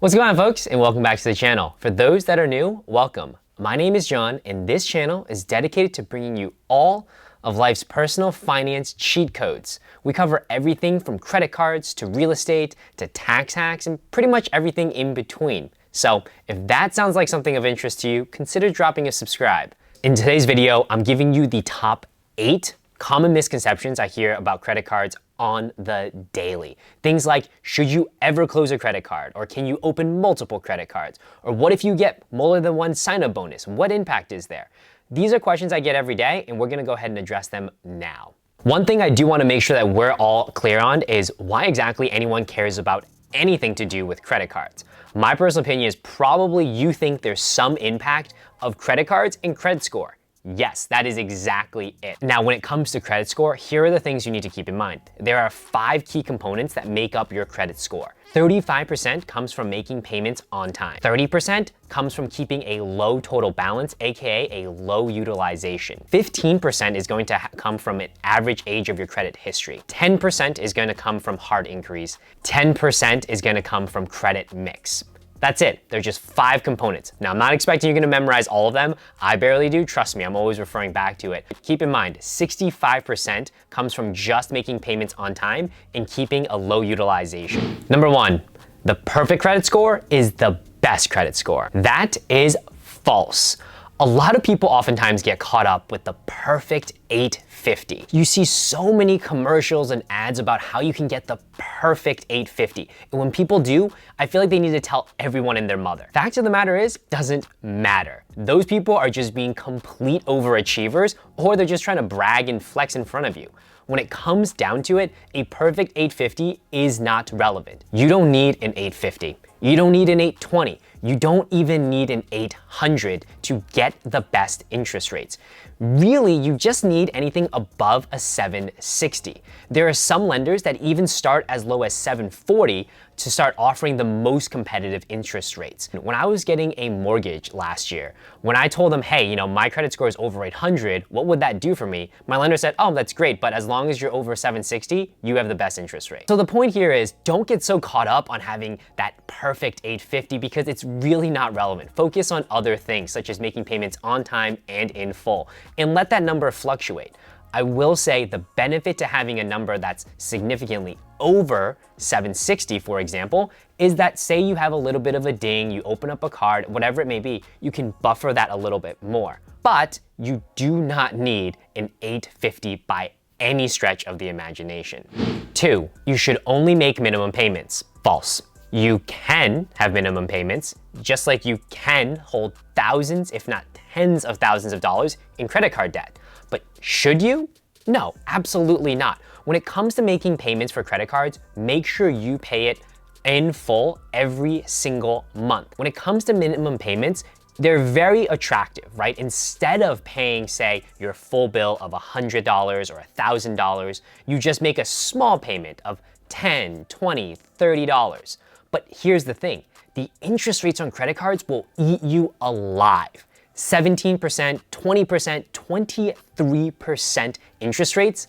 What's going on, folks, and welcome back to the channel. For those that are new, welcome. My name is John, and this channel is dedicated to bringing you all of life's personal finance cheat codes. We cover everything from credit cards to real estate to tax hacks and pretty much everything in between. So if that sounds like something of interest to you, consider dropping a subscribe. In today's video, I'm giving you the top 8 common misconceptions I hear about credit cards on the daily. Things like, should you ever close a credit card? Or can you open multiple credit cards? Or what if you get more than one sign-up bonus? What impact is there? These are questions I get every day, and we're gonna go ahead and address them now. One thing I do wanna make sure that we're all clear on is why exactly anyone cares about anything to do with credit cards. My personal opinion is probably you think there's some impact of credit cards and credit score. Yes, that is exactly it. Now, when it comes to credit score, here are the things you need to keep in mind. There are 5 key components that make up your credit score. 35% comes from making payments on time. 30% comes from keeping a low total balance, aka a low utilization. 15% is going to come from an average age of your credit history. 10% is going to come from hard inquiries. 10% is going to come from credit mix. That's it. They're just 5 components. Now, I'm not expecting you're gonna memorize all of them. I barely do. Trust me, I'm always referring back to it. Keep in mind, 65% comes from just making payments on time and keeping a low utilization. Number 1, the perfect credit score is the best credit score. That is false. A lot of people oftentimes get caught up with the perfect 850. You see so many commercials and ads about how you can get the perfect 850. And when people do, I feel like they need to tell everyone and their mother. Fact of the matter is, doesn't matter. Those people are just being complete overachievers, or they're just trying to brag and flex in front of you. When it comes down to it, a perfect 850 is not relevant. You don't need an 850. You don't need an 820. You don't even need an 800 to get the best interest rates. Really, you just need anything above a 760. There are some lenders that even start as low as 740 to start offering the most competitive interest rates. When I was getting a mortgage last year, when I told them, hey, my credit score is over 800, what would that do for me? My lender said, oh, that's great, but as long as you're over 760, you have the best interest rate. So the point here is, don't get so caught up on having that perfect 850 because it's really not relevant. Focus on other things, such as making payments on time and in full, and let that number fluctuate. I will say the benefit to having a number that's significantly over 760, for example, is that say you have a little bit of a ding, you open up a card, whatever it may be, you can buffer that a little bit more. But you do not need an 850 by any stretch of the imagination. 2, you should only make minimum payments. False. You can have minimum payments, just like you can hold thousands, if not tens of thousands of dollars in credit card debt. But should you? No, absolutely not. When it comes to making payments for credit cards, make sure you pay it in full every single month. When it comes to minimum payments, they're very attractive, right? Instead of paying, say, your full bill of $100 or $1,000, you just make a small payment of $10, $20, $30. But here's the thing, the interest rates on credit cards will eat you alive. 17%, 20%, 23% interest rates,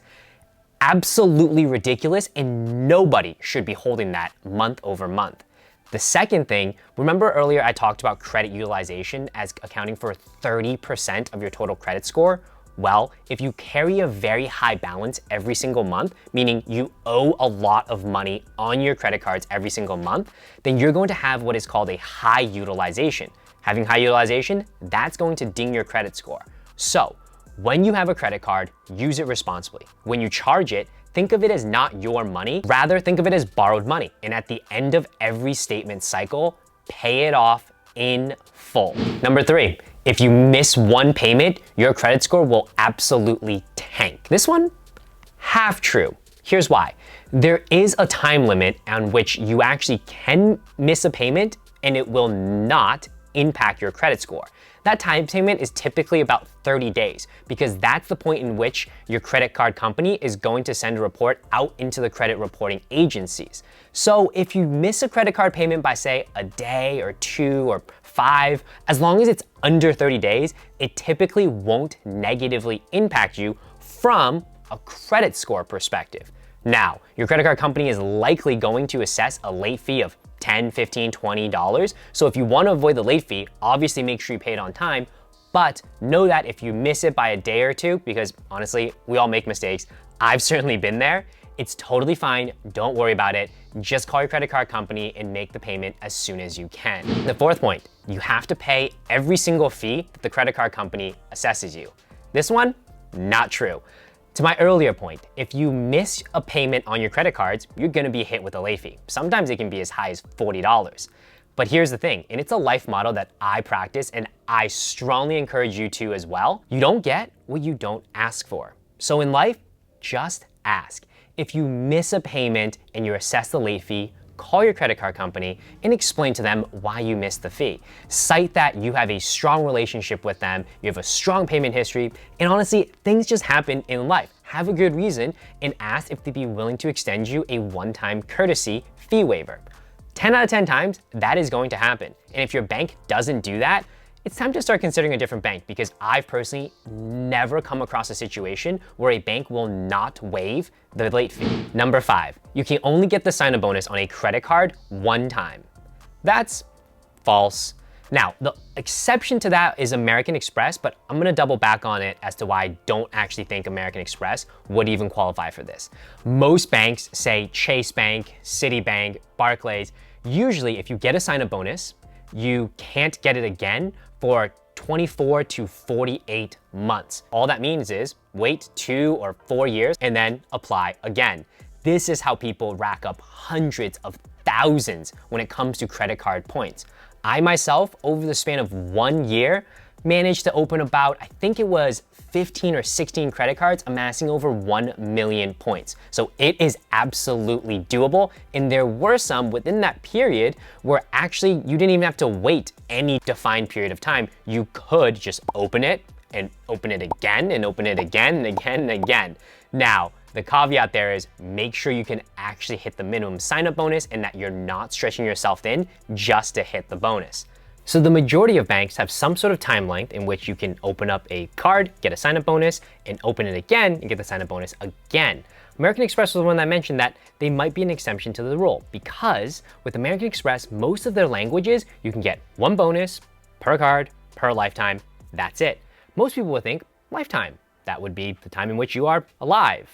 absolutely ridiculous, and nobody should be holding that month over month. The second thing, remember earlier I talked about credit utilization as accounting for 30% of your total credit score? Well, if you carry a very high balance every single month, meaning you owe a lot of money on your credit cards every single month, then you're going to have what is called a high utilization. Having high utilization, that's going to ding your credit score. So when you have a credit card, use it responsibly. When you charge it, think of it as not your money, rather think of it as borrowed money. And at the end of every statement cycle, pay it off in full. Number 3, if you miss one payment, your credit score will absolutely tank. This one, half true. Here's why. There is a time limit on which you actually can miss a payment and it will not impact your credit score. That time payment is typically about 30 days because that's the point in which your credit card company is going to send a report out into the credit reporting agencies. So if you miss a credit card payment by say a day or 2 or 5, as long as it's under 30 days, it typically won't negatively impact you from a credit score perspective. Now, your credit card company is likely going to assess a late fee of $10, $15, $20. So if you want to avoid the late fee, obviously make sure you pay it on time, but know that if you miss it by a day or two, because honestly, we all make mistakes, I've certainly been there, it's totally fine, don't worry about it. Just call your credit card company and make the payment as soon as you can. The fourth point, you have to pay every single fee that the credit card company assesses you. This one, not true. To my earlier point, if you miss a payment on your credit cards, you're gonna be hit with a late fee. Sometimes it can be as high as $40. But here's the thing, and it's a life model that I practice and I strongly encourage you to as well. You don't get what you don't ask for. So in life, just ask. If you miss a payment and you're assessed the late fee, call your credit card company and explain to them why you missed the fee. Cite that you have a strong relationship with them, you have a strong payment history, and honestly, things just happen in life. Have a good reason and ask if they'd be willing to extend you a one-time courtesy fee waiver. 10 out of 10 times, that is going to happen. And if your bank doesn't do that, it's time to start considering a different bank, because I've personally never come across a situation where a bank will not waive the late fee. Number 5, you can only get the sign-up bonus on a credit card one time. That's false. Now, the exception to that is American Express, but I'm gonna double back on it as to why I don't actually think American Express would even qualify for this. Most banks, say Chase Bank, Citibank, Barclays, usually if you get a sign-up bonus, you can't get it again for 24 to 48 months. All that means is wait 2 or 4 years and then apply again. This is how people rack up hundreds of thousands when it comes to credit card points. I myself, over the span of 1 year, managed to open about, I think it was 15 or 16 credit cards, amassing over 1 million points. So it is absolutely doable. And there were some within that period where actually you didn't even have to wait any defined period of time. You could just open it and open it again and open it again and again and again. Now, the caveat there is make sure you can actually hit the minimum sign-up bonus and that you're not stretching yourself thin just to hit the bonus. So the majority of banks have some sort of time length in which you can open up a card, get a sign-up bonus, and open it again and get the sign-up bonus again. American Express was the one that mentioned that they might be an exception to the rule, because with American Express, most of their languages, you can get one bonus per card, per lifetime, that's it. Most people would think lifetime. That would be the time in which you are alive.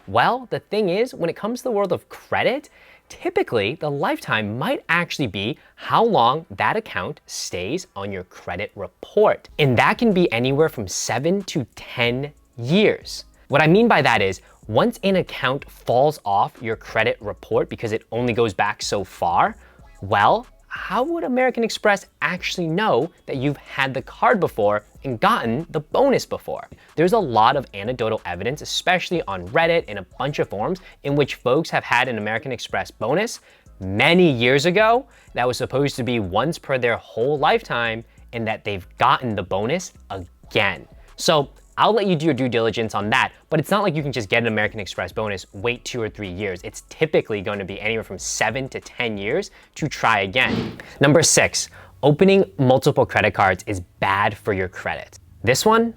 Well, the thing is, when it comes to the world of credit, typically the lifetime might actually be how long that account stays on your credit report. And that can be anywhere from 7 to 10 years. What I mean by that is, once an account falls off your credit report because it only goes back so far, well, how would American Express actually know that you've had the card before and gotten the bonus before? There's a lot of anecdotal evidence, especially on Reddit and a bunch of forums, in which folks have had an American Express bonus many years ago that was supposed to be once per their whole lifetime, and that they've gotten the bonus again. So I'll let you do your due diligence on that, but it's not like you can just get an American Express bonus, wait 2 or 3 years. It's typically going to be anywhere from 7 to 10 years to try again. Number 6, opening multiple credit cards is bad for your credit. This one,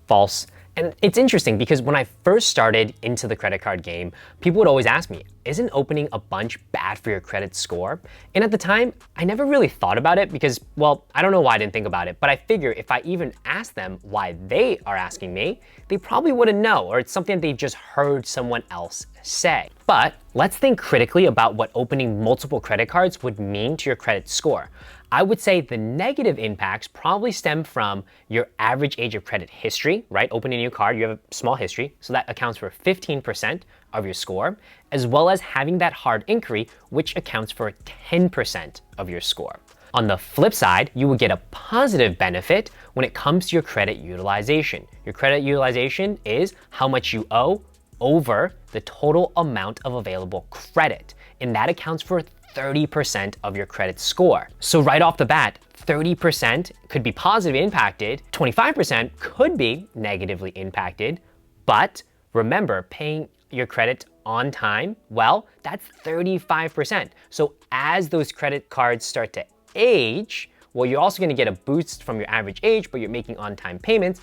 false. And it's interesting because when I first started into the credit card game, people would always ask me, isn't opening a bunch bad for your credit score? And at the time, I never really thought about it because, well, I don't know why I didn't think about it, but I figure if I even asked them why they are asking me, they probably wouldn't know, or it's something they've just heard someone else say. But let's think critically about what opening multiple credit cards would mean to your credit score. I would say the negative impacts probably stem from your average age of credit history, right? Opening a new card, you have a small history, so that accounts for 15% of your score, as well as having that hard inquiry, which accounts for 10% of your score. On the flip side, you will get a positive benefit when it comes to your credit utilization. Your credit utilization is how much you owe over the total amount of available credit, and that accounts for 30% of your credit score. So right off the bat, 30% could be positively impacted, 25% could be negatively impacted, but remember, paying your credit on time, well, that's 35%. So as those credit cards start to age, well, you're also gonna get a boost from your average age, but you're making on-time payments.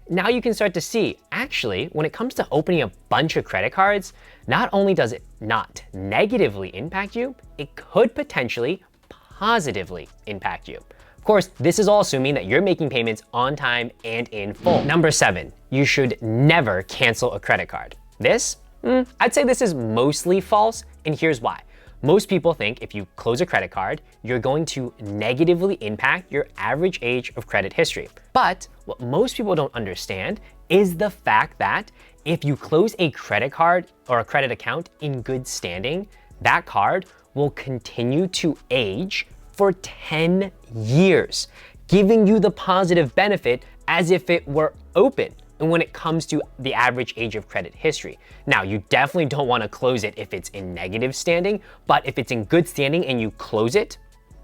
now you can start to see, actually, when it comes to opening a bunch of credit cards, not only does it not negatively impact you, it could potentially positively impact you. Of course, this is all assuming that you're making payments on time and in full. Number 7, you should never cancel a credit card. This, I'd say this is mostly false, and here's why. Most people think if you close a credit card, you're going to negatively impact your average age of credit history. But what most people don't understand is the fact that if you close a credit card or a credit account in good standing, that card will continue to age for 10 years, giving you the positive benefit as if it were open. And when it comes to the average age of credit history. Now, you definitely don't want to close it if it's in negative standing, but if it's in good standing and you close it,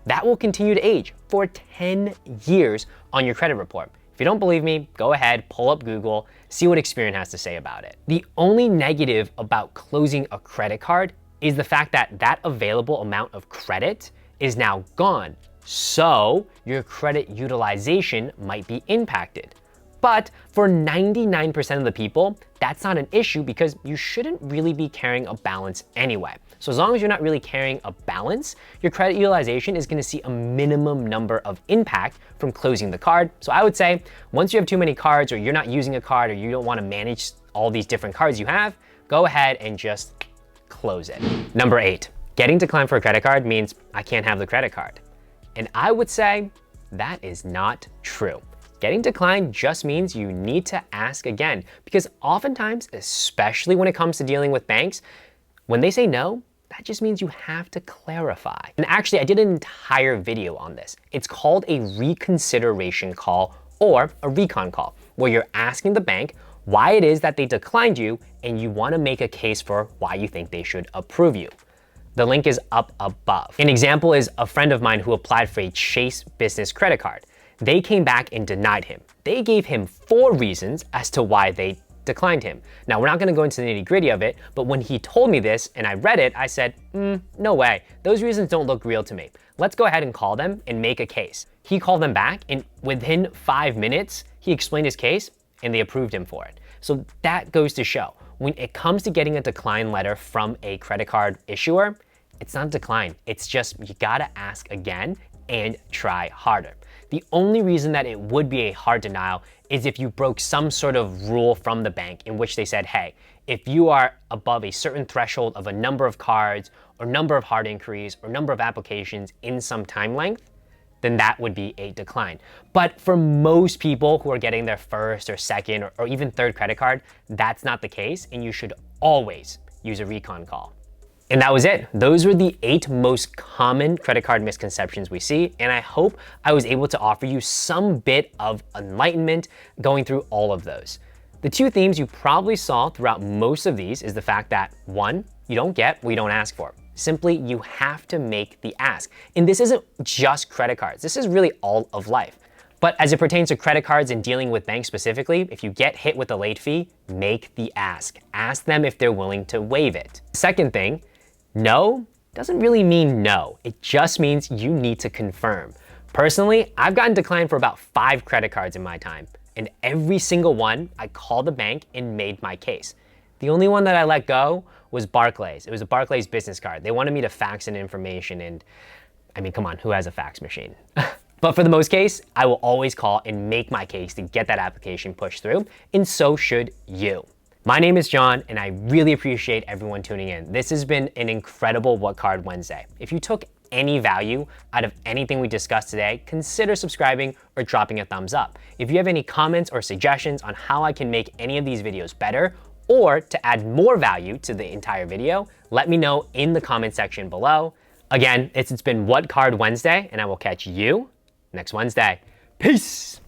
that will continue to age for 10 years on your credit report. If you don't believe me, go ahead, pull up Google, see what Experian has to say about it. The only negative about closing a credit card is the fact that that available amount of credit is now gone. So your credit utilization might be impacted. But for 99% of the people, that's not an issue because you shouldn't really be carrying a balance anyway. So as long as you're not really carrying a balance, your credit utilization is going to see a minimum number of impact from closing the card. So I would say once you have too many cards or you're not using a card or you don't want to manage all these different cards you have, go ahead and just close it. Number 8, getting declined for a credit card means I can't have the credit card. And I would say that is not true. Getting declined just means you need to ask again, because oftentimes, especially when it comes to dealing with banks, when they say no, that just means you have to clarify. And actually, I did an entire video on this. It's called a reconsideration call or a recon call, where you're asking the bank why it is that they declined you and you want to make a case for why you think they should approve you. The link is up above. An example is a friend of mine who applied for a Chase business credit card. They came back and denied him. They gave him 4 reasons as to why they declined him. Now, we're not gonna go into the nitty-gritty of it, but when he told me this and I read it, I said, no way. Those reasons don't look real to me. Let's go ahead and call them and make a case. He called them back, and within 5 minutes, he explained his case and they approved him for it. So that goes to show, when it comes to getting a decline letter from a credit card issuer, it's not a decline. It's just you gotta ask again and try harder. The only reason that it would be a hard denial is if you broke some sort of rule from the bank in which they said, hey, if you are above a certain threshold of a number of cards or number of hard inquiries or number of applications in some time length, then that would be a decline. But for most people who are getting their first or second or even third credit card, that's not the case, and you should always use a recon call. And that was it. Those were the 8 most common credit card misconceptions we see, and I hope I was able to offer you some bit of enlightenment going through all of those. The 2 themes you probably saw throughout most of these is the fact that 1, you don't get what you don't ask for. Simply, you have to make the ask. And this isn't just credit cards. This is really all of life. But as it pertains to credit cards and dealing with banks specifically, if you get hit with a late fee, make the ask. Ask them if they're willing to waive it. Second thing, no doesn't really mean no. It just means you need to confirm. Personally, I've gotten declined for about 5 credit cards in my time, and every single one, I called the bank and made my case. The only one that I let go was Barclays. It was a Barclays business card. They wanted me to fax in information, and I mean, come on, who has a fax machine? But for the most case, I will always call and make my case to get that application pushed through, and so should you. My name is John, and I really appreciate everyone tuning in. This has been an incredible What Card Wednesday. If you took any value out of anything we discussed today, consider subscribing or dropping a thumbs up. If you have any comments or suggestions on how I can make any of these videos better, or to add more value to the entire video, let me know in the comment section below. Again, it's been What Card Wednesday, and I will catch you next Wednesday. Peace!